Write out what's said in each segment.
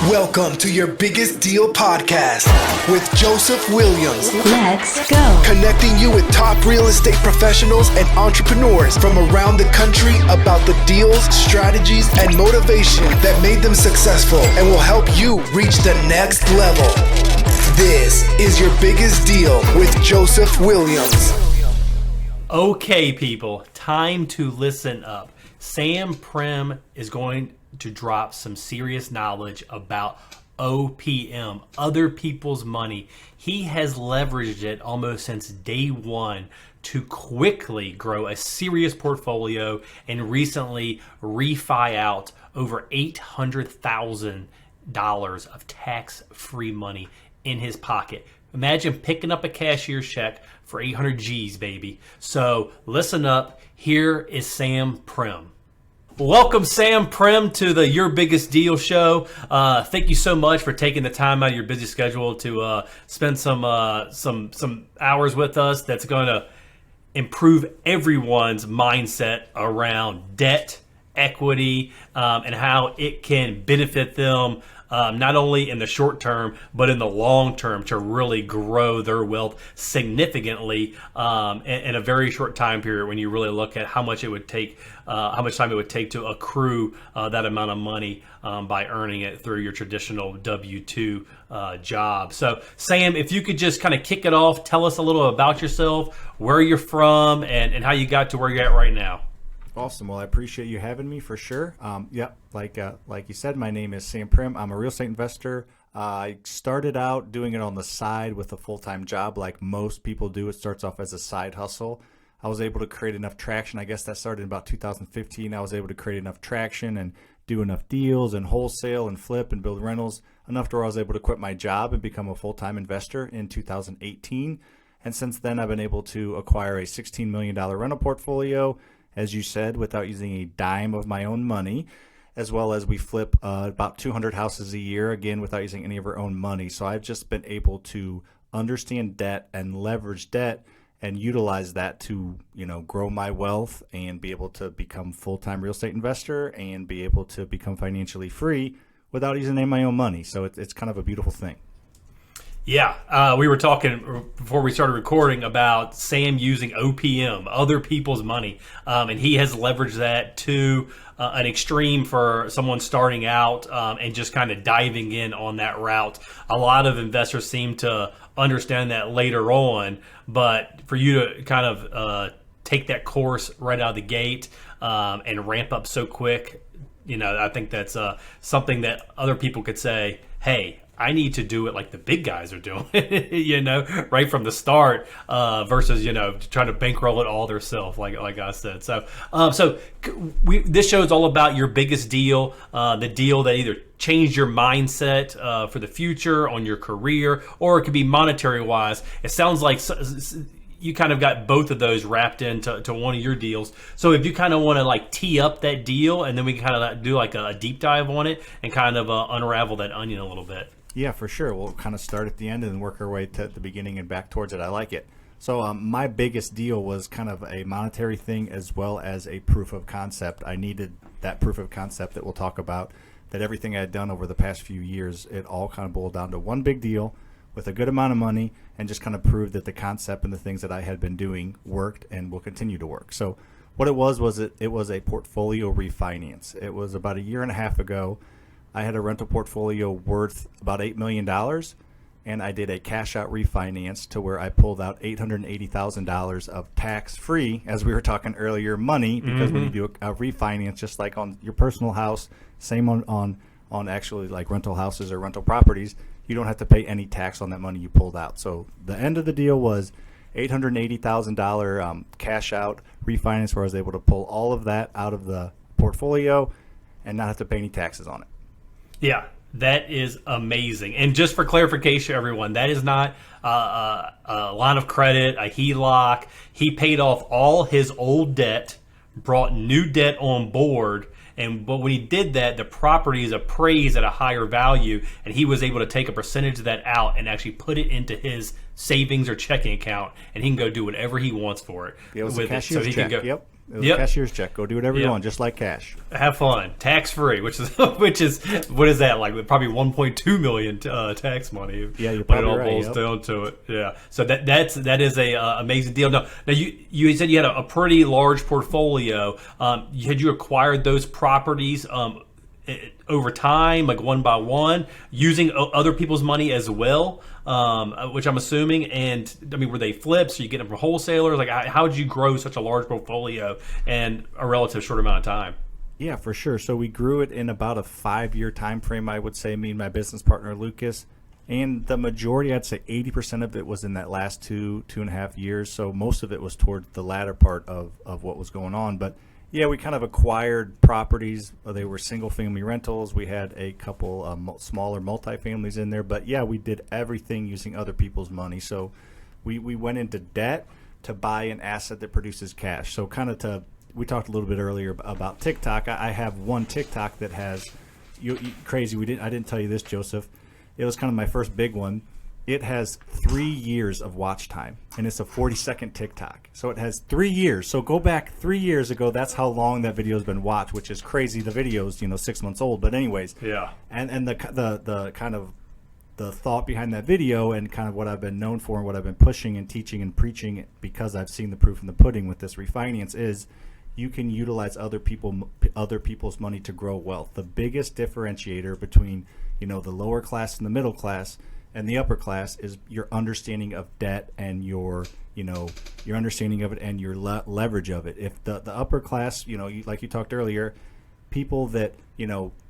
Welcome to your Biggest Deal podcast with Joseph Williams. Let's go. Connecting you with top real estate professionals and entrepreneurs from around the country about the deals, strategies, and motivation that made them successful and will help you reach the next level. This is your Biggest Deal with Joseph Williams. Okay, people, time to listen up. Sam Prim is going to drop some serious knowledge about OPM, other people's money. He has leveraged it almost since day one to quickly grow a serious portfolio and recently refi out over $800,000 of tax-free money in his pocket. Imagine picking up a cashier's check for 800 G's, baby. So listen up. Here is Sam Prim. Welcome, Sam Prim, to the Your Biggest Deal show. Thank you so much for taking the time out of your busy schedule to spend some hours with us. That's going to improve everyone's mindset around debt, equity, and how it can benefit them not only in the short term, but in the long term to really grow their wealth significantly in a very short time period when you really look at how much it would take, how much time it would take to accrue that amount of money by earning it through your traditional W-2 job. So, Sam, if you could just kind of kick it off, tell us a little about yourself, where you're from, and how you got to where you're at right now. Awesome. Well, I appreciate you having me for sure. Like you said, my name is Sam Prim. I'm a real estate investor. I started out doing it on the side with a full-time job like most people do. It starts off as a side hustle. I was able to create enough traction. I guess that started in about 2015. I was able to create enough traction and do enough deals and wholesale and flip and build rentals enough to where I was able to quit my job and become a full-time investor in 2018. And since then, I've been able to acquire a $16 million rental portfolio, as you said, without using a dime of my own money, as well as we flip about 200 houses a year, again, without using any of our own money. So I've just been able to understand debt and leverage debt and utilize that to, grow my wealth and be able to become full-time real estate investor and be able to become financially free without using any of my own money. So it's kind of a beautiful thing. Yeah, we were talking before we started recording about Sam using OPM, other people's money, and he has leveraged that to an extreme for someone starting out and just kind of diving in on that route. A lot of investors seem to understand that later on, but for you to kind of take that course right out of the gate and ramp up so quick, I think that's something that other people could say, hey, I need to do it like the big guys are doing, right from the start, versus, trying to bankroll it all themselves, like I said. So this show is all about your biggest deal, the deal that either changed your mindset for the future on your career, or it could be monetary wise. It sounds like you kind of got both of those wrapped into one of your deals. So if you kind of want to tee up that deal, and then we can kind of do a deep dive on it and kind of unravel that onion a little bit. Yeah, for sure. We'll kind of start at the end and then work our way to the beginning and back towards it. I like it. So my biggest deal was kind of a monetary thing as well as a proof of concept. I needed that proof of concept that we'll talk about, that everything I had done over the past few years, it all kind of boiled down to one big deal with a good amount of money and just kind of proved that the concept and the things that I had been doing worked and will continue to work. So what it was it was a portfolio refinance. It was about a year and a half ago. I had a rental portfolio worth about $8 million, and I did a cash-out refinance to where I pulled out $880,000 of tax-free, as we were talking earlier, money, because when you do a refinance, just like on your personal house, same on actually like rental houses or rental properties, you don't have to pay any tax on that money you pulled out. So the end of the deal was $880,000 cash-out refinance where I was able to pull all of that out of the portfolio and not have to pay any taxes on it. Yeah, that is amazing. And just for clarification, everyone, that is not a line of credit, a HELOC. He paid off all his old debt, brought new debt on board, but when he did that, the property is appraised at a higher value, and he was able to take a percentage of that out and actually put it into his savings or checking account, and he can go do whatever he wants for it. It was a cashier's check. Yep. It was a cashier's check. Go do whatever you want, just like cash. Have fun, tax free, which is what is that like? Probably 1.2 million tax money. Yeah, you're when it probably all right. boils down to it. Yeah, so that is a amazing deal. Now you said you had a pretty large portfolio. Had you acquired those properties over time, like one by one, using other people's money as well, which I'm assuming. And I mean, were they flips? Are you getting them from wholesalers? Like, how did you grow such a large portfolio in a relative short amount of time? Yeah, for sure. So we grew it in about a 5-year time frame, I would say, me and my business partner, Lucas. And the majority, I'd say 80% of it was in that last 2.5 years. So most of it was toward the latter part of what was going on. But yeah, we kind of acquired properties. They were single-family rentals. We had a couple smaller multifamilies in there. But yeah, we did everything using other people's money. So we went into debt to buy an asset that produces cash. So kind of we talked a little bit earlier about TikTok. I have one TikTok that has crazy. I didn't tell you this, Joseph. It was kind of my first big one. It has 3 years of watch time, and it's a 40-second TikTok. So it has 3 years. So go back 3 years ago. That's how long that video has been watched, which is crazy. The video's 6 months old, but anyways. Yeah. And the kind of the thought behind that video and kind of what I've been known for and what I've been pushing and teaching and preaching, because I've seen the proof in the pudding with this refinance, is you can utilize other people's money to grow wealth. The biggest differentiator between the lower class and the middle class and the upper class is your understanding of debt and your understanding of it and your leverage of it. If the upper class, like you talked earlier, people that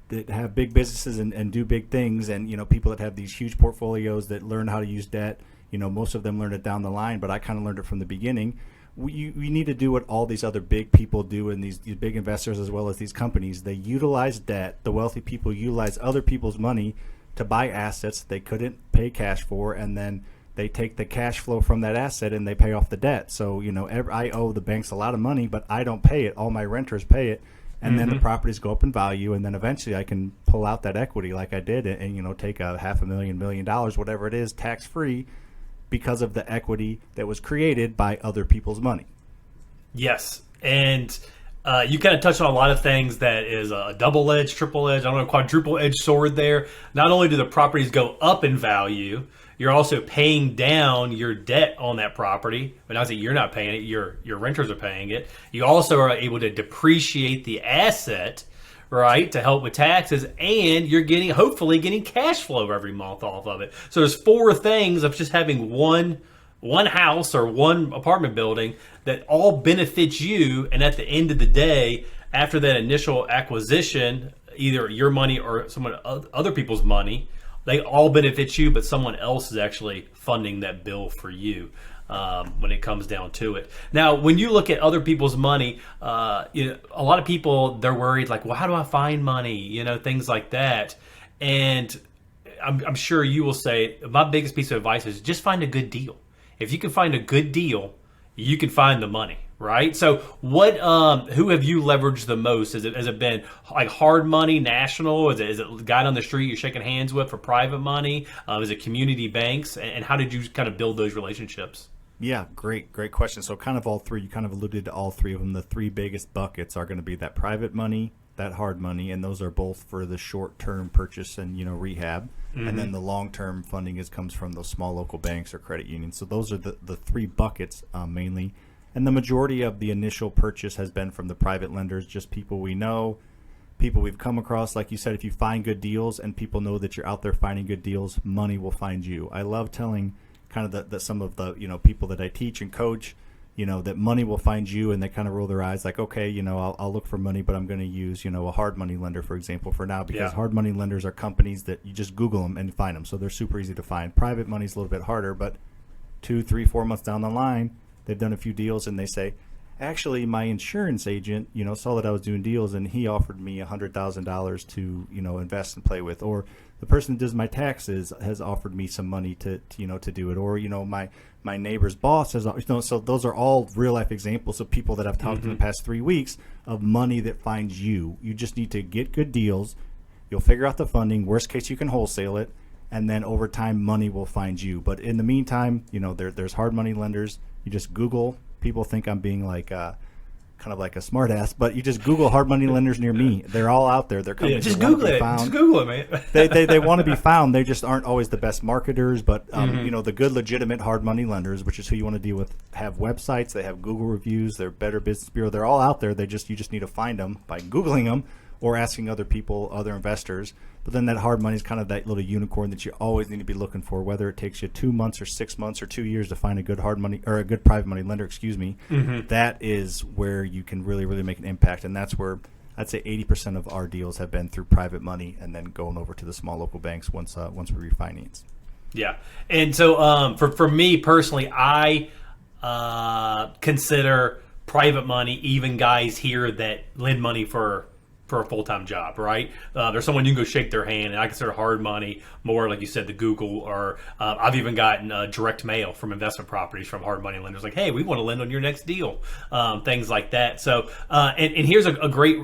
that have big businesses and do big things, and people that have these huge portfolios that learn how to use debt, most of them learn it down the line, but I kind of learned it from the beginning. We need to do what all these other big people do, and these big investors as well as these companies. They utilize debt. The wealthy people utilize other people's money to buy assets they couldn't pay cash for, and then they take the cash flow from that asset and they pay off the debt. So I owe the banks a lot of money, but I don't pay it. All my renters pay it, and then the properties go up in value, and then eventually I can pull out that equity like I did, and take a $500,000, $1 million, whatever it is, tax free, because of the equity that was created by other people's money. Yes, and you kind of touched on a lot of things that is a double-edged, triple-edged, I don't know, quadruple-edged sword there. Not only do the properties go up in value, you're also paying down your debt on that property. But not that you're not paying it, your renters are paying it. You also are able to depreciate the asset, right, to help with taxes, and you're hopefully getting cash flow every month off of it. So there's 4 things of just having one house or one apartment building that all benefits you. And at the end of the day, after that initial acquisition, either your money or other people's money, they all benefit you, but someone else is actually funding that bill for you. When it comes down to it. Now, when you look at other people's money, a lot of people, they're worried, like, well, how do I find money? Things like that. And I'm sure you will say, my biggest piece of advice is just find a good deal. If you can find a good deal, you can find the money, right? So who have you leveraged the most? Has it been like hard money, national? Is it a guy on the street you're shaking hands with for private money? Is it community banks? And how did you kind of build those relationships? Yeah, great question. So kind of all three, you kind of alluded to all 3 of them. The 3 biggest buckets are going to be that private money, that hard money, and those are both for the short-term purchase and rehab. Mm-hmm. And then the long-term funding comes from those small local banks or credit unions. So those are the 3 buckets mainly. And the majority of the initial purchase has been from the private lenders, just people we know, people we've come across. Like you said, if you find good deals and people know that you're out there finding good deals, money will find you. I love telling kind of that some of the people that I teach and coach, that money will find you, and they kind of roll their eyes like, okay, I'll look for money, but I'm going to use a hard money lender, for example, for now, because hard money lenders are companies that you just Google them and find them, so they're super easy to find. Private money is a little bit harder, but 2, 3, 4 months down the line, they've done a few deals and they say, actually, my insurance agent, saw that I was doing deals and he offered me $100,000 to, invest and play with. Or the person that does my taxes has offered me some money to do it. Or, my neighbor's boss has, so those are all real life examples of people that I've talked to in the past 3 weeks of money that finds you. You just need to get good deals. You'll figure out the funding. Worst case, you can wholesale it. And then over time, money will find you. But in the meantime, there's hard money lenders. You just Google. People think I'm being like kind kind of like a smart ass, but you just Google hard money lenders near me. They're all out there. They're companies just that wanna Google be it. found. Just Google it, man. They want to be found. They just aren't always the best marketers. But the good, legitimate hard money lenders, which is who you want to deal with, have websites. They have Google reviews. They're Better Business Bureau. They're all out there. You just need to find them by Googling them or asking other people, other investors. But then that hard money is kind of that little unicorn that you always need to be looking for, whether it takes you 2 months or 6 months or 2 years to find a good hard money or a good private money lender, That is where you can really, really make an impact. And that's where I'd say 80% of our deals have been through private money and then going over to the small local banks once we refinance. Yeah. And so for me personally, I consider private money even guys here that lend money for a full-time job, right? There's someone you can go shake their hand, and I consider hard money more, like you said, the Google, or I've even gotten direct mail from investment properties from hard money lenders, like, hey, we want to lend on your next deal, things like that. So, and here's a great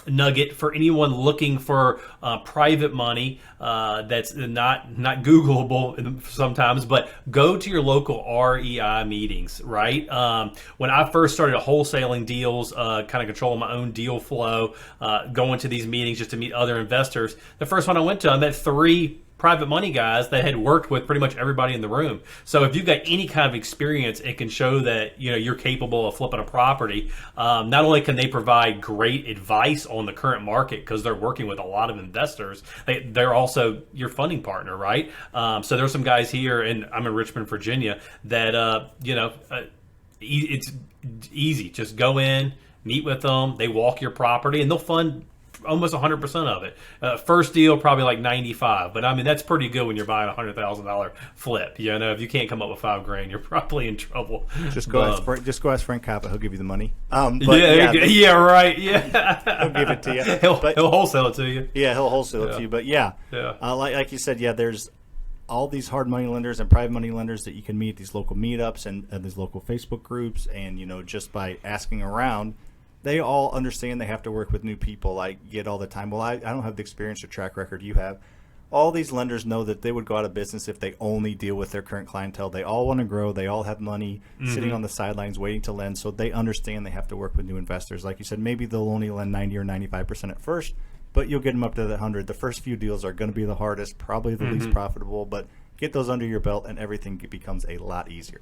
nugget for anyone looking for private money that's not Googleable sometimes, but go to your local REI meetings, right? When I first started wholesaling deals, kind of controlling my own deal flow, going to these meetings just to meet other investors, the first one I went to, I met 3 private money guys that had worked with pretty much everybody in the room. So if you've got any kind of experience, it can show that you're capable of flipping a property. Not only can they provide great advice on the current market because they're working with a lot of investors, they're also your funding partner, right? So there's some guys here, and I'm in Richmond, Virginia, that it's easy. Just go in, meet with them. They walk your property, and they'll fund almost 100% of it. First deal, probably like 95, but I mean that's pretty good when you're buying $100,000 flip. If you can't come up with $5,000, you're probably in trouble. Just go ask Frank Kappa; he'll give you the money. Right. Yeah, he'll give it to you. He'll wholesale it to you. Yeah, he'll wholesale it to you. But like you said, there's all these hard money lenders and private money lenders that you can meet at these local meetups and these local Facebook groups, and just by asking around. They all understand they have to work with new people. I get all the time, well, I don't have the experience or track record you have. All these lenders know that they would go out of business if they only deal with their current clientele. They all want to grow. They all have money sitting on the sidelines waiting to lend. So they understand they have to work with new investors. Like you said, maybe they'll only lend 90 or 95% at first, but you'll get them up to the 100. The first few deals are going to be the hardest, probably the least profitable, but get those under your belt and everything becomes a lot easier.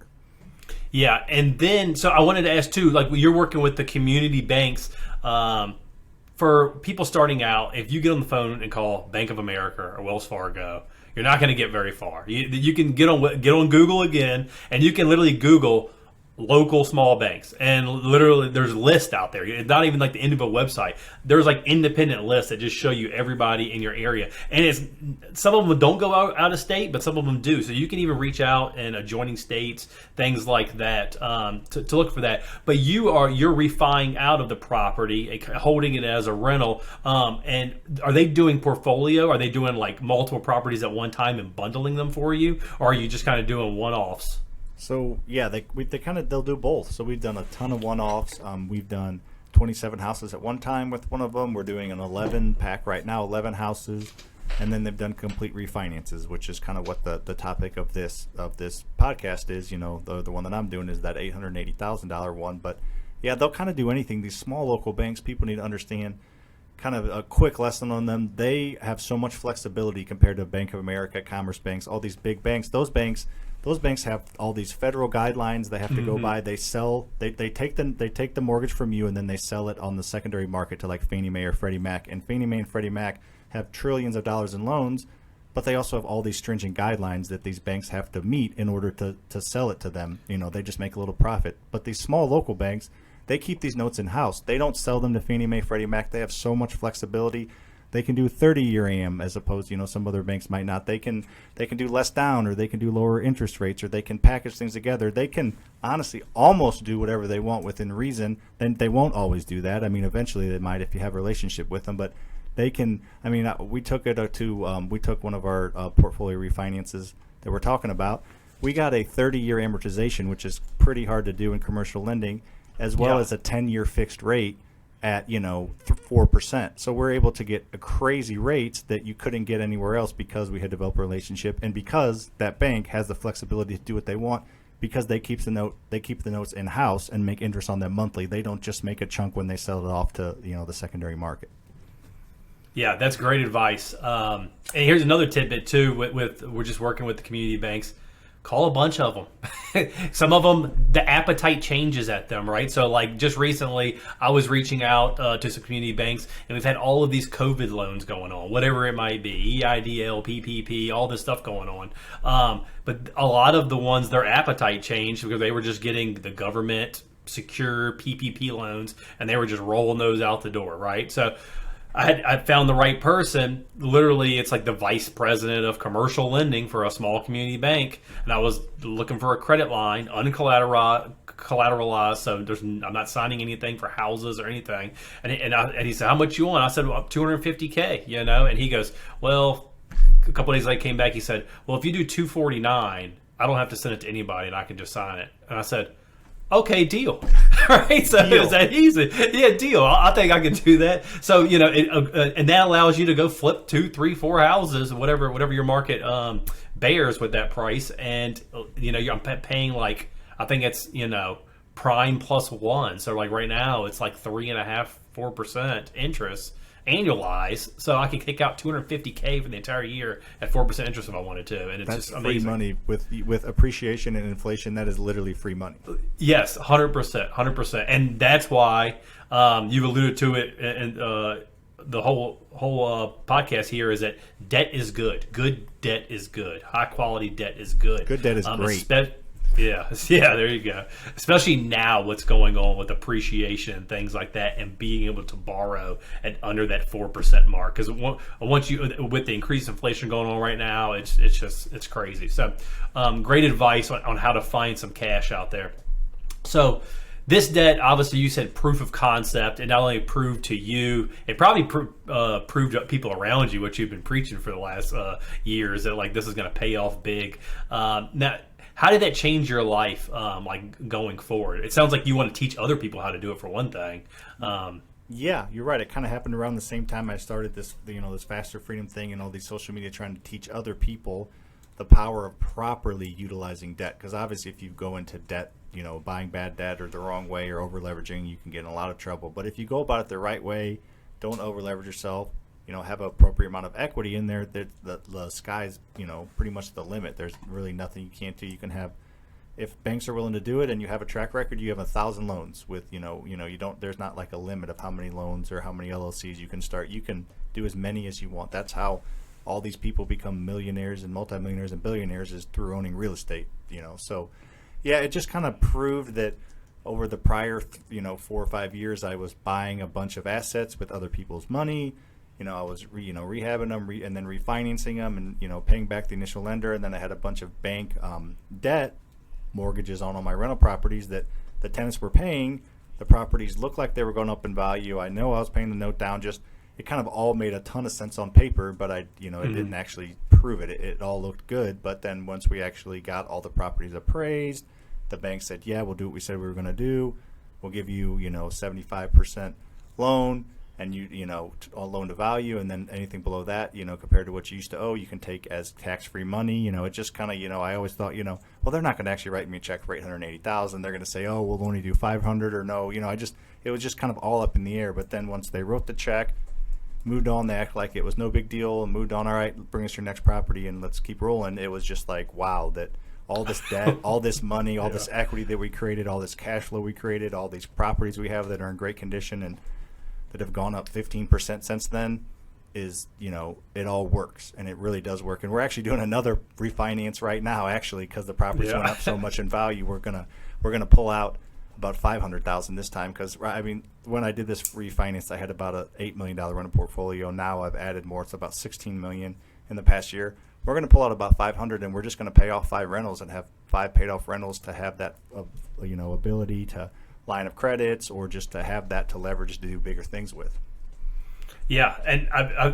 Yeah, and then, so I wanted to ask too, like you're working with the community banks, for people starting out, if you get on the phone and call Bank of America or Wells Fargo, you're not going to get very far. You can get on Google again, and you can literally Google local small banks, and literally there's lists out there. It's not even like the end of a website. There's like independent lists that just show you everybody in your area, and some of them don't go out of state, but some of them do. So you can even reach out in adjoining states, things like that, to look for that. But you're refining out of the property, holding it as a rental. And are they doing portfolio? Are they doing like multiple properties at one time and bundling them for you, or are you just kind of doing one-offs? So they'll do both. So we've done a ton of one-offs. We've done 27 houses at one time with one of them. We're doing an 11 pack right now, 11 houses, and then they've done complete refinances, which is kind of what the topic of this podcast is. The one that I'm doing is that $880,000 one. But yeah, they'll kind of do anything. These small local banks, people need to understand. Kind of a quick lesson on them. They have so much flexibility compared to Bank of America, Commerce Banks, all these big banks. Those banks have all these federal guidelines they have to go by. They take the mortgage from you, and then they sell it on the secondary market to like Fannie Mae or Freddie Mac. And Fannie Mae and Freddie Mac have trillions of dollars in loans, but they also have all these stringent guidelines that these banks have to meet in order to sell it to them. They just make a little profit. But these small local banks, they keep these notes in-house. They don't sell them to Fannie Mae, Freddie Mac. They have so much flexibility. They can do 30-year AM as opposed to, some other banks might not. They can do less down, or they can do lower interest rates, or they can package things together. They can honestly almost do whatever they want within reason. Then they won't always do that. I mean, eventually they might if you have a relationship with them, but they can. I mean, we took one of our portfolio refinances that we're talking about. We got a 30-year amortization, which is pretty hard to do in commercial lending, as well as a 10-year fixed rate at 4%. So we're able to get a crazy rates that you couldn't get anywhere else because we had developed a relationship, and because that bank has the flexibility to do what they want. because they keep the notes in house and make interest on them monthly. They don't just make a chunk when they sell it off to the secondary market. Yeah, that's great advice. And here's another tidbit too. With we're just working with the community banks. Call a bunch of them. Some of them, the appetite changes at them, right? So like just recently, I was reaching out to some community banks, and we've had all of these COVID loans going on, whatever it might be, EIDL, PPP, all this stuff going on. But a lot of the ones, their appetite changed because they were just getting the government secure PPP loans, and they were just rolling those out the door, right? So I found the right person. Literally, it's like the vice president of commercial lending for a small community bank, and I was looking for a credit line, uncollateralized. So I'm not signing anything for houses or anything. And he said, "How much you want?" I said, "Well, $250K." And he goes, "Well," a couple of days later, came back. He said, "Well, if you do $249, I don't have to send it to anybody, and I can just sign it." And I said, "Okay, deal." Right? So deal. Is that easy? Yeah, deal. I think I can do that. So, and that allows you to go flip 2, 3, 4 houses, whatever your market bears with that price. And, I'm paying like, I think it's, prime plus 1. So like right now it's like 3.5%, 4% interest annualized, so I could kick out $250K for the entire year at 4% interest if I wanted to, and it's that's just amazing. Free money with appreciation and inflation. That is literally free money. Yes, 100%, and that's why you've alluded to it, and the whole podcast here is that debt is good. Good debt is good. High quality debt is good. Good debt is great. Yeah, there you go. Especially now, what's going on with appreciation and things like that, and being able to borrow at under that 4% mark. Because once with the increased inflation going on right now, it's crazy. So, great advice on how to find some cash out there. So, this debt, obviously, you said proof of concept. It not only proved to you, it probably proved to people around you what you've been preaching for the last years, that like this is going to pay off big. Now, how did that change your life, like going forward? It sounds like you want to teach other people how to do it, for one thing. Yeah, you're right. It kind of happened around the same time I started this, this Faster Freedom thing and all these social media, trying to teach other people the power of properly utilizing debt. Because obviously, if you go into debt, buying bad debt or the wrong way or over leveraging, you can get in a lot of trouble. But if you go about it the right way, don't over leverage yourself. Have an appropriate amount of equity in there. The sky's, pretty much the limit. There's really nothing you can't do. You can have, if banks are willing to do it and you have a track record, you have 1,000 loans with, you don't, there's not like a limit of how many loans or how many LLCs you can start. You can do as many as you want. That's how all these people become millionaires and multimillionaires and billionaires, is through owning real estate, So, yeah, it just kind of proved that over the prior, 4 or 5 years, I was buying a bunch of assets with other people's money. I was, rehabbing them and then refinancing them and, paying back the initial lender. And then I had a bunch of bank debt mortgages on all my rental properties that the tenants were paying. The properties looked like they were going up in value. I know I was paying the note down. Just, it kind of all made a ton of sense on paper, but it didn't actually prove it. It all looked good. But then once we actually got all the properties appraised, the bank said, yeah, we'll do what we said we were going to do. We'll give you, 75% loan. And a loan to value, and then anything below that, compared to what you used to owe, you can take as tax-free money. It just kind of, I always thought, well, they're not going to actually write me a check for $880,000. They're going to say, oh, we'll only do $500, or no, it was just kind of all up in the air. But then once they wrote the check, moved on, they act like it was no big deal, and moved on. All right, bring us your next property, and let's keep rolling. It was just like, wow, that all this debt, all this money, all this equity that we created, all this cash flow we created, all these properties we have that are in great condition and that have gone up 15% since then, is, it all works, and it really does work. And we're actually doing another refinance right now, actually, because the properties went up so much in value. We're gonna pull out about $500,000 this time, because when I did this refinance, I had about a $8 million rental portfolio. Now I've added more; it's about $16 million in the past year. We're going to pull out about $500, and we're just going to pay off 5 rentals and have 5 paid off rentals to have that, ability to line of credits, or just to have that to leverage to do bigger things with. Yeah, and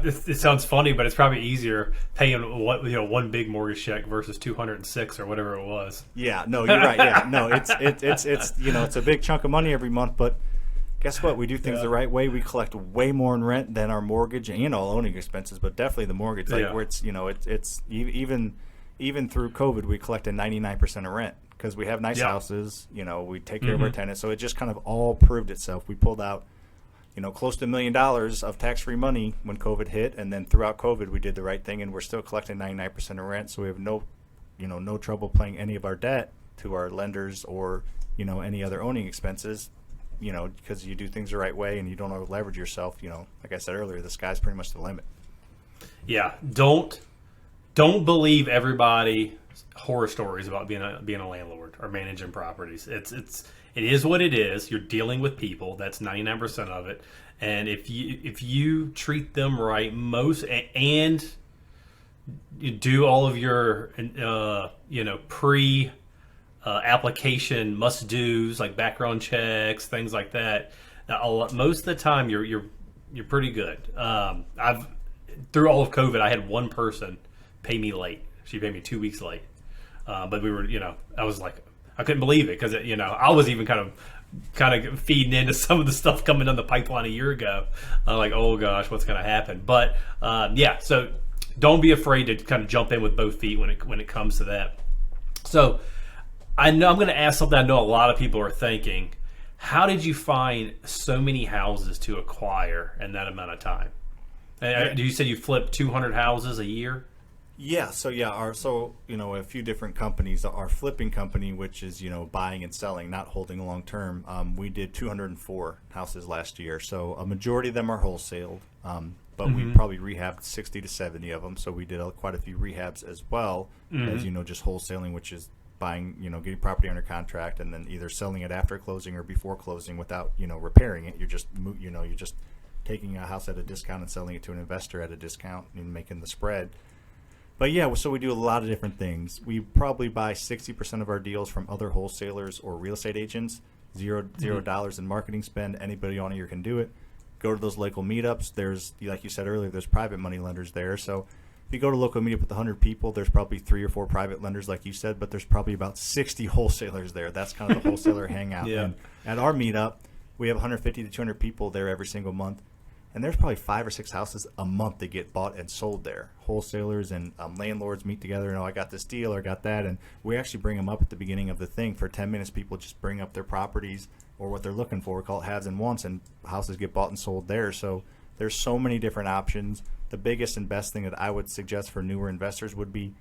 it sounds funny, but it's probably easier paying one big mortgage check versus 206 or whatever it was. Yeah, no, you're right. Yeah, no, it's it's a big chunk of money every month, but guess what? We do things the right way. We collect way more in rent than our mortgage and all owning expenses, but definitely the mortgage, where it's it's even through COVID, we collected 99% of rent. because we have nice Yeah. houses. We take care of our tenants. So it just kind of all proved itself. We pulled out, close to $1 million of tax-free money when COVID hit. And then throughout COVID, we did the right thing, and we're still collecting 99% of rent. So we have no trouble paying any of our debt to our lenders or, any other owning expenses, because you do things the right way and you don't over leverage yourself. Like I said earlier, the sky's pretty much the limit. Yeah. Don't believe everybody horror stories about being a landlord or managing properties. It is what it is. You're dealing with people. That's 99% of it. And if you treat them right, and you do all of your pre application must do's like background checks, things like that. Most of the time you're pretty good. I've through all of COVID, I had one person pay me late. She paid me 2 weeks late. But we were, I was like, I couldn't believe it because, I was even kind of feeding into some of the stuff coming down the pipeline a year ago. I'm like, oh gosh, what's going to happen? But so don't be afraid to kind of jump in with both feet when it comes to that. So I know I'm going to ask something I know a lot of people are thinking. How did you find so many houses to acquire in that amount of time? You said you flipped 200 houses a year? Yeah. So a few different companies. Our flipping company, which is buying and selling, not holding long term. We did 204 houses last year. So a majority of them are wholesaled, but we probably rehabbed 60 to 70 of them. So we did quite a few rehabs as well as just wholesaling, which is buying, getting property under contract and then either selling it after closing or before closing without repairing it. You're just taking a house at a discount and selling it to an investor at a discount and making the spread. But yeah, so we do a lot of different things. We probably buy 60% of our deals from other wholesalers or real estate agents. $0 in marketing spend. Anybody on here can do it. Go to those local meetups. There's, like you said earlier, there's private money lenders there. So if you go to a local meetup with 100 people, there's probably 3 or 4 private lenders, like you said, but there's probably about 60 wholesalers there. That's kind of the wholesaler hangout. Yeah. And at our meetup, we have 150 to 200 people there every single month. And there's probably 5 or 6 houses a month that get bought and sold there. Wholesalers and landlords meet together. I got this deal or I got that. And we actually bring them up at the beginning of the thing. For 10 minutes, people just bring up their properties or what they're looking for. We call it haves and wants, and houses get bought and sold there. So there's so many different options. The biggest and best thing that I would suggest for newer investors would be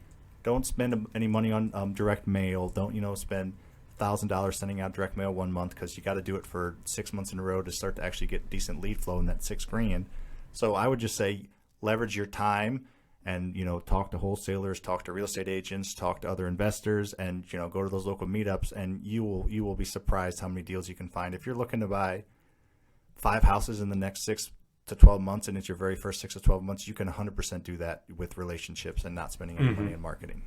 don't spend any money on direct mail. Don't, spend $1,000 sending out direct mail 1 month because you got to do it for 6 months in a row to start to actually get decent lead flow in that $6,000. So I would just say leverage your time and talk to wholesalers, talk to real estate agents, talk to other investors, and go to those local meetups, and you will be surprised how many deals you can find. If you're looking to buy 5 houses in the next 6 to 12 months and it's your very first 6 to 12 months, you can 100% do that with relationships and not spending any money in marketing.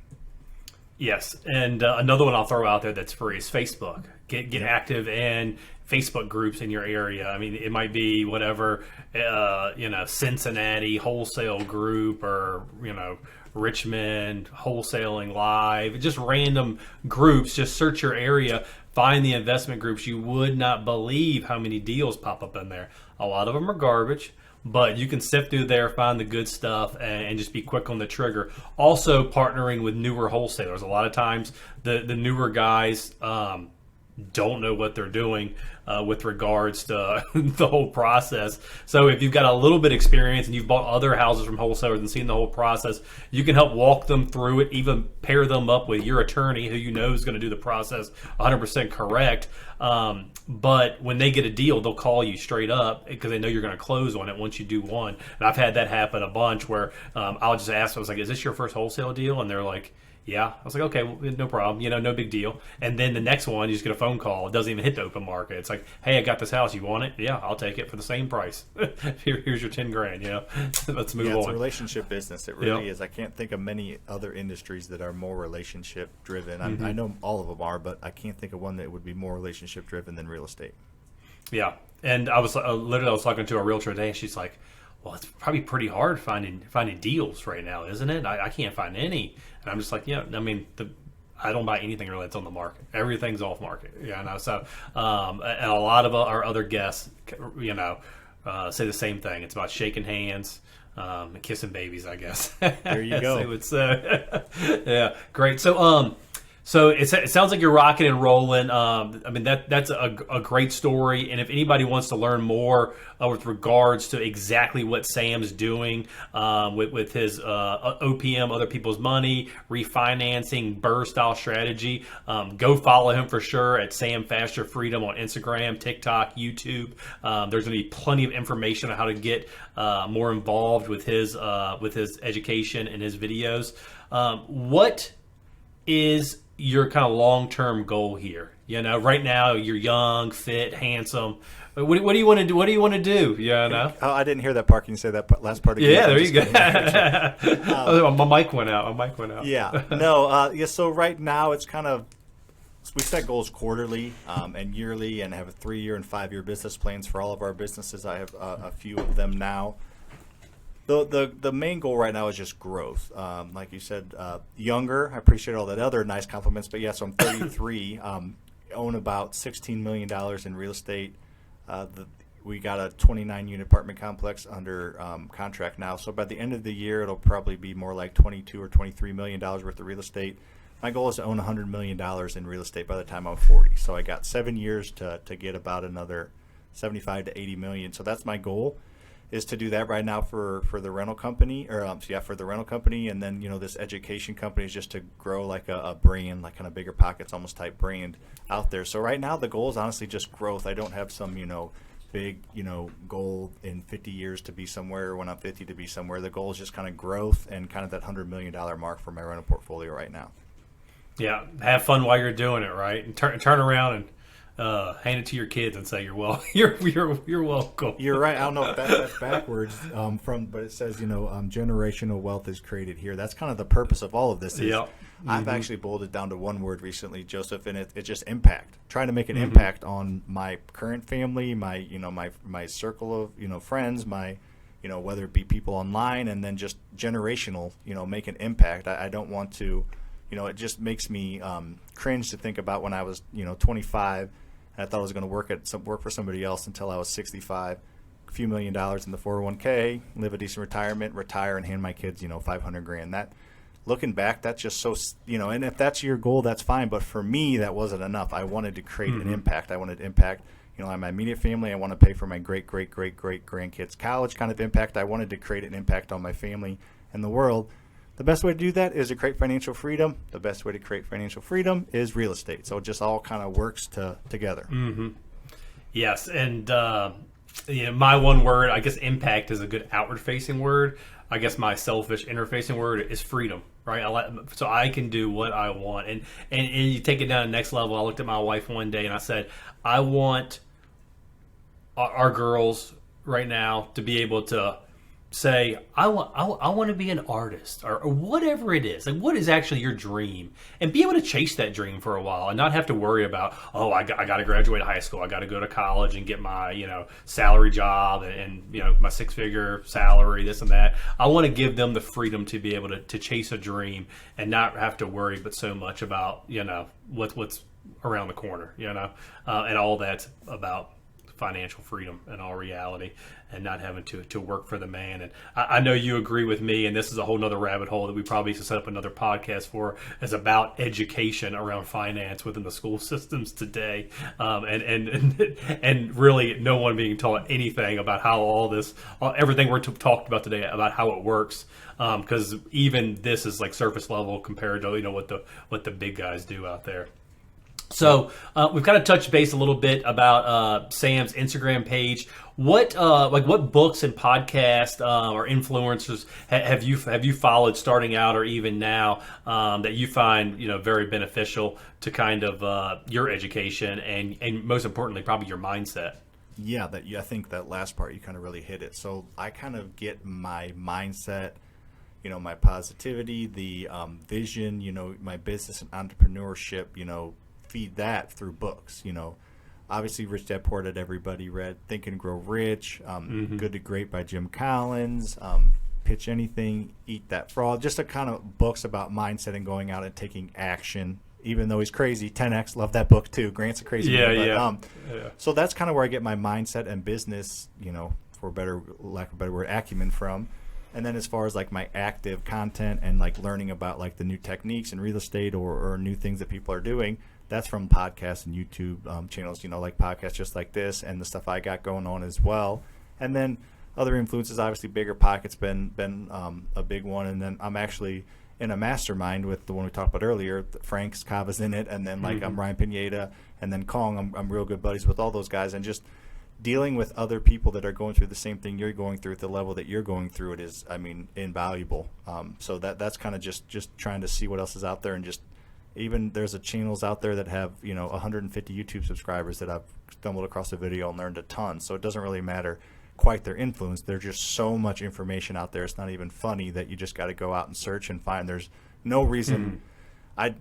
Yes, and another one I'll throw out there that's free is Facebook. Get active in Facebook groups in your area. I mean, it might be whatever, Cincinnati wholesale group or, Richmond wholesaling live, just random groups. Just search your area, find the investment groups. You would not believe how many deals pop up in there. A lot of them are garbage, but you can sift through there, find the good stuff, and just be quick on the trigger. Also, partnering with newer wholesalers. A lot of times, the newer guys don't know what they're doing with regards to the whole process. So if you've got a little bit of experience and you've bought other houses from wholesalers and seen the whole process, you can help walk them through it, even pair them up with your attorney who is going to do the process 100% correct. But when they get a deal, they'll call you straight up because they know you're going to close on it once you do one. And I've had that happen a bunch where I'll just ask, I was like, is this your first wholesale deal? And they're like, yeah. I was like, okay, well, no problem. No big deal. And then the next one, you just get a phone call. It doesn't even hit the open market. It's like, hey, I got this house. You want it? Yeah, I'll take it for the same price. Here's your $10,000. Let's move on. It's a relationship business. It really is. I can't think of many other industries that are more relationship driven. I know all of them are, but I can't think of one that would be more relationship driven than real estate. Yeah. And I was talking to a realtor today, and she's like, well, it's probably pretty hard finding deals right now, isn't it? I can't find any. And I'm just like, I don't buy anything really that's on the market. Everything's off market. So and a lot of our other guests, say the same thing. It's about shaking hands, and kissing babies, I guess. There you go. Yeah, great. So So it sounds like you're rocking and rolling. I mean, that's a great story. And if anybody wants to learn more with regards to exactly what Sam's doing with his OPM, other people's money, refinancing, BRRRR style strategy, go follow him for sure at Sam Faster Freedom on Instagram, TikTok, YouTube. There's going to be plenty of information on how to get more involved with his education and his videos. What is your kind of long-term goal here? You know, right now you're young, fit, handsome. What do you want to do? What do you want to do? Yeah, no. Oh, I didn't hear that part. Can you say that last part again? Yeah, there you go. My mic went out. Yeah. No. Yeah. So right now it's kind of, we set goals quarterly and yearly, and have a 3-year and 5-year business plans for all of our businesses. I have a few of them now. The main goal right now is just growth. Like you said, younger. I appreciate all that other nice compliments, but yeah, so I'm 33. Own about $16 million in real estate. We got a 29-unit apartment complex under contract now. So by the end of the year, it'll probably be more like $22 or $23 million worth of real estate. My goal is to own $100 million in real estate by the time I'm 40. So I got 7 years to get about another 75 to 80 million. So that's my goal, is to do that right now for the rental company, for the rental company. And then, this education company is just to grow like a brand, like kind of bigger pockets, almost type brand out there. So right now the goal is honestly just growth. I don't have some, big, goal in 50 years to be somewhere, when I'm 50 to be somewhere. The goal is just kind of growth and kind of that $100 million mark for my rental portfolio right now. Yeah. Have fun while you're doing it, right? And turn around and hand it to your kids and say you're welcome. You're right. I don't know if that's backwards but it says generational wealth is created here. That's kind of the purpose of all of this. Yep. I've actually boiled it down to one word recently, Joseph, and it's just impact. Trying to make an impact on my current family, my my circle of friends, my whether it be people online, and then just generational, make an impact. I don't want to, it just makes me cringe to think about when I was 25. I thought I was going to work for somebody else until I was 65, a few $1 million in the 401k, live a decent retirement, retire, and hand my kids, $500,000. That, looking back, that's just so, and if that's your goal, that's fine. But for me, that wasn't enough. I wanted to create an impact. I wanted to impact, on my immediate family. I want to pay for my great grandkids' college kind of impact. I wanted to create an impact on my family and the world. The best way to do that is to create financial freedom. The best way to create financial freedom is real estate. So it just all kind of works together. Mm-hmm. Yes, and my one word, I guess impact is a good outward-facing word. I guess my selfish inner-facing word is freedom, right? So I can do what I want. And you take it down to the next level. I looked at my wife one day and I said, I want our girls right now to be able to say, I want to be an artist or whatever it is. Like, what is actually your dream? And be able to chase that dream for a while and not have to worry about, I got to graduate high school. I got to go to college and get my, salary job and my 6-figure salary, this and that. I want to give them the freedom to be able to chase a dream and not have to worry but so much about, what's around the corner, and all that's about financial freedom in all reality, and not having to work for the man. And I know you agree with me, and this is a whole nother rabbit hole that we probably should set up another podcast for, is about education around finance within the school systems today, and really no one being taught anything about how everything we're talked about today about how it works, because even this is like surface level compared to what the big guys do out there. So we've kind of touched base a little bit about Sam's Instagram page. What books and podcasts or influencers have you followed starting out or even now that you find very beneficial to kind of your education and most importantly probably your mindset? Yeah, I think that last part you kind of really hit it. So I kind of get my mindset, my positivity, the vision, my business and entrepreneurship, feed that through books. Obviously Rich Dad Poor Dad, everybody read. Think and Grow Rich, Good to Great by Jim Collins, Pitch Anything, Eat That Frog. Just a kind of books about mindset and going out and taking action. Even though he's crazy, 10X, love that book too. Grant's a crazy man. So that's kind of where I get my mindset and business, for lack of a better word, acumen from. And then as far as like my active content and like learning about like the new techniques in real estate or new things that people are doing, that's from podcasts and YouTube channels, like podcasts just like this and the stuff I got going on as well. And then other influences, obviously Bigger Pockets been a big one. And then I'm actually in a mastermind with the one we talked about earlier. Frank's Kava's in it, and then like I'm Ryan Pineda, and then Kong. I'm real good buddies with all those guys, and just dealing with other people that are going through the same thing you're going through at the level that you're going through it is, invaluable. So that's kind of just trying to see what else is out there, and just even there's channels out there that have 150 YouTube subscribers that I've stumbled across a video and learned a ton. So it doesn't really matter quite their influence. There's just so much information out there. It's not even funny that you just got to go out and search and find. There's no reason. I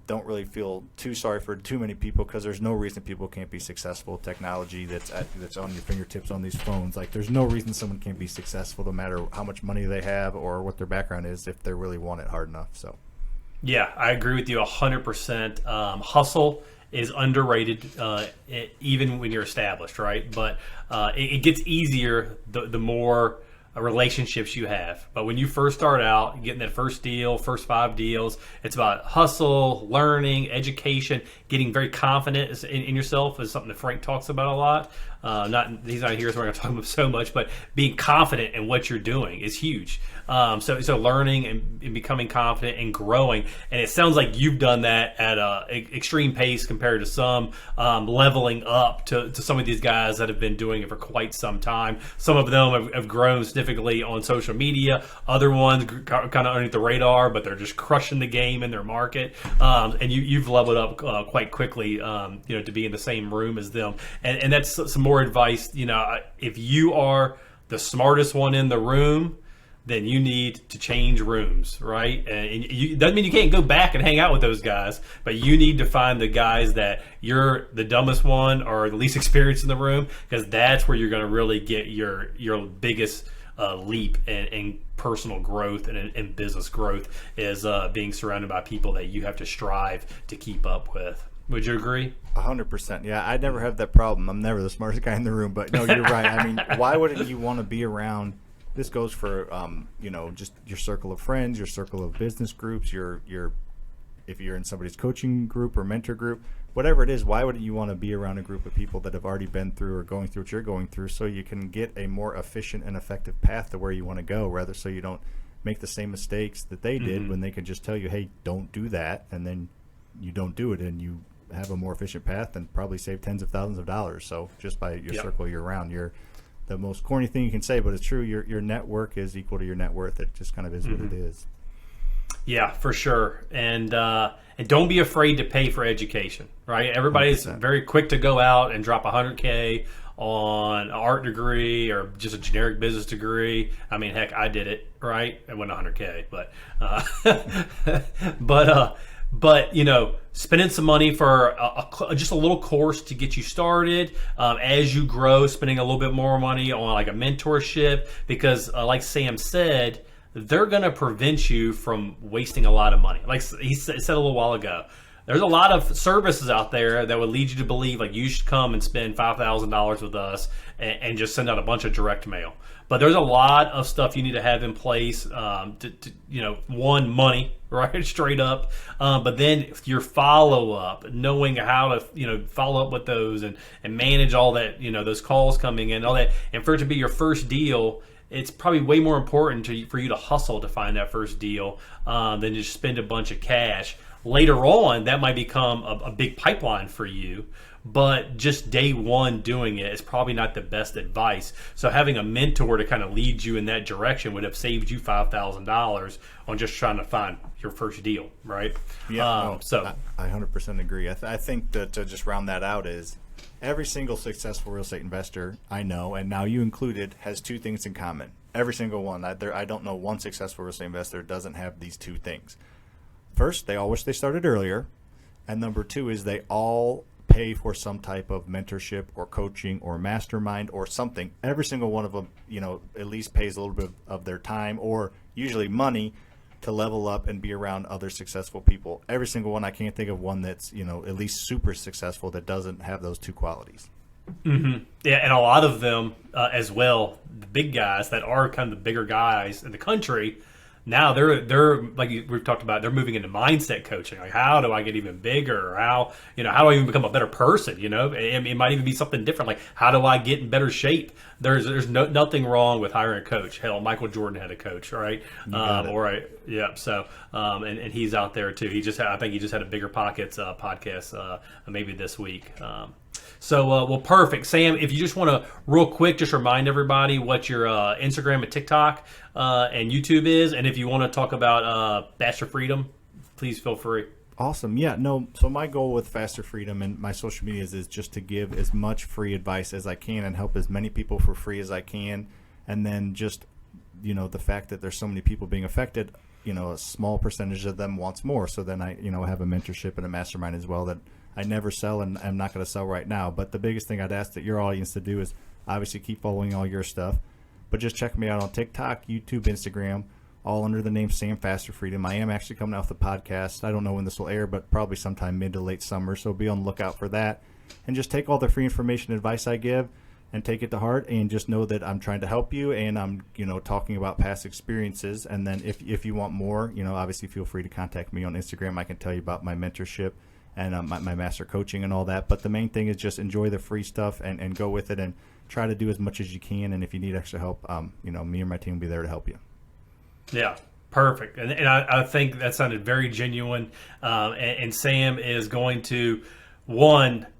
don't really feel too sorry for too many people, because there's no reason people can't be successful. Technology that's on your fingertips on these phones. Like, there's no reason someone can't be successful, no matter how much money they have or what their background is, if they really want it hard enough. So yeah, I agree with you 100%. Hustle is underrated, even when you're established, right? But it gets easier the more relationships you have. But when you first start out, getting that first deal, first 5 deals, it's about hustle, learning, education, getting very confident in yourself is something that Frank talks about a lot. He's not here, so we're not going to talk about so much, but being confident in what you're doing is huge. So learning and becoming confident and growing, and it sounds like you've done that at an extreme pace compared to some, leveling up to some of these guys that have been doing it for quite some time. Some of them have grown significantly on social media. Other ones kind of underneath the radar, but they're just crushing the game in their market. And you've leveled up quite quickly, to be in the same room as them. And that's some more advice. If you are the smartest one in the room, then you need to change rooms, right? And doesn't mean you can't go back and hang out with those guys, but you need to find the guys that you're the dumbest one or the least experienced in the room, because that's where you're going to really get your biggest leap in personal growth and business growth, is being surrounded by people that you have to strive to keep up with. Would you agree? 100%. Yeah, I never have that problem. I'm never the smartest guy in the room, but no, you're right. Why wouldn't you want to be around? This goes for just your circle of friends, your circle of business groups, your if you're in somebody's coaching group or mentor group, whatever it is. Why wouldn't you want to be around a group of people that have already been through or going through what you're going through, so you can get a more efficient and effective path to where you want to go, rather so you don't make the same mistakes that they did, when they can just tell you, hey, don't do that, and then you don't do it, and you have a more efficient path and probably save tens of thousands of dollars. So just by your circle you're around, you're the most corny thing you can say, but it's true. Your network is equal to your net worth. It just kind of is what it is. Yeah, for sure. And don't be afraid to pay for education, right? Everybody's 100%. Very quick to go out and drop $100K on an art degree or just a generic business degree. I mean, heck, I did it, right? It wasn't $100K, but spending some money for just a little course to get you started. As you grow, spending a little bit more money on like a mentorship, because like Sam said, they're going to prevent you from wasting a lot of money. Like he said a little while ago, there's a lot of services out there that would lead you to believe like you should come and spend $5,000 with us and just send out a bunch of direct mail. But there's a lot of stuff you need to have in place to one, money, right, straight up. But then your follow-up, knowing how to, follow up with those and manage all that, those calls coming in, all that. And for it to be your first deal, it's probably way more important for you to hustle to find that first deal than just spend a bunch of cash. Later on, that might become a big pipeline for you, but just day one doing it is probably not the best advice. So having a mentor to kind of lead you in that direction would have saved you $5,000 on just trying to find your first deal, right? Yeah, I 100% agree. I think that to just round that out is every single successful real estate investor I know, and now you included, has 2 things in common. Every single one. I don't know one successful real estate investor doesn't have these 2 things. First, they all wish they started earlier. And number 2 is they all pay for some type of mentorship or coaching or mastermind or something. Every single one of them, at least pays a little bit of their time or usually money to level up and be around other successful people. Every single one. I can't think of one that's, at least super successful that doesn't have those 2 qualities. Yeah, and a lot of them as well, the big guys that are kind of the bigger guys in the country. Now they're like we've talked about. They're moving into mindset coaching. Like, how do I get even bigger? Or how do I even become a better person? It might even be something different. Like, how do I get in better shape? There's nothing wrong with hiring a coach. Hell, Michael Jordan had a coach, right? So and he's out there too. I think he just had a Bigger Pockets podcast maybe this week. Well, perfect. Sam, if you just want to real quick, just remind everybody what your Instagram and TikTok and YouTube is. And if you want to talk about Faster Freedom, please feel free. Awesome. Yeah, no. So my goal with Faster Freedom and my social medias is just to give as much free advice as I can and help as many people for free as I can. And then just, the fact that there's so many people being affected, a small percentage of them wants more. So then I, have a mentorship and a mastermind as well that I never sell and I'm not going to sell right now. But the biggest thing I'd ask that your audience to do is obviously keep following all your stuff, but just check me out on TikTok, YouTube, Instagram, all under the name Sam Faster Freedom. I am actually coming out with a podcast. I don't know when this will air, but probably sometime mid to late summer. So be on the lookout for that. And just take all the free information and advice I give and take it to heart, and just know that I'm trying to help you, and I'm, talking about past experiences. And then if you want more, obviously feel free to contact me on Instagram. I can tell you about my mentorship and my master coaching and all that. But the main thing is just enjoy the free stuff and go with it and try to do as much as you can. And if you need extra help, me or my team will be there to help you. Yeah, perfect. And I think that sounded very genuine. And Sam is going to,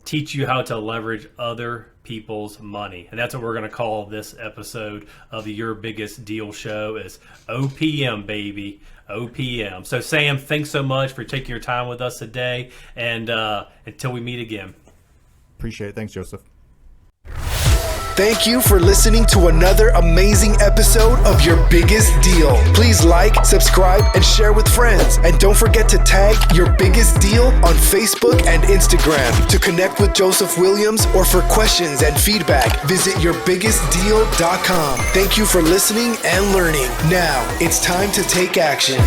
teach you how to leverage other people's money. And that's what we're going to call this episode of the Your Biggest Deal show is OPM, baby. OPM. So Sam, thanks so much for taking your time with us today. And until we meet again. Appreciate it. Thanks, Joseph. Thank you for listening to another amazing episode of Your Biggest Deal. Please like, subscribe, and share with friends. And don't forget to tag Your Biggest Deal on Facebook and Instagram. To connect with Joseph Williams or for questions and feedback, visit yourbiggestdeal.com. Thank you for listening and learning. Now, it's time to take action.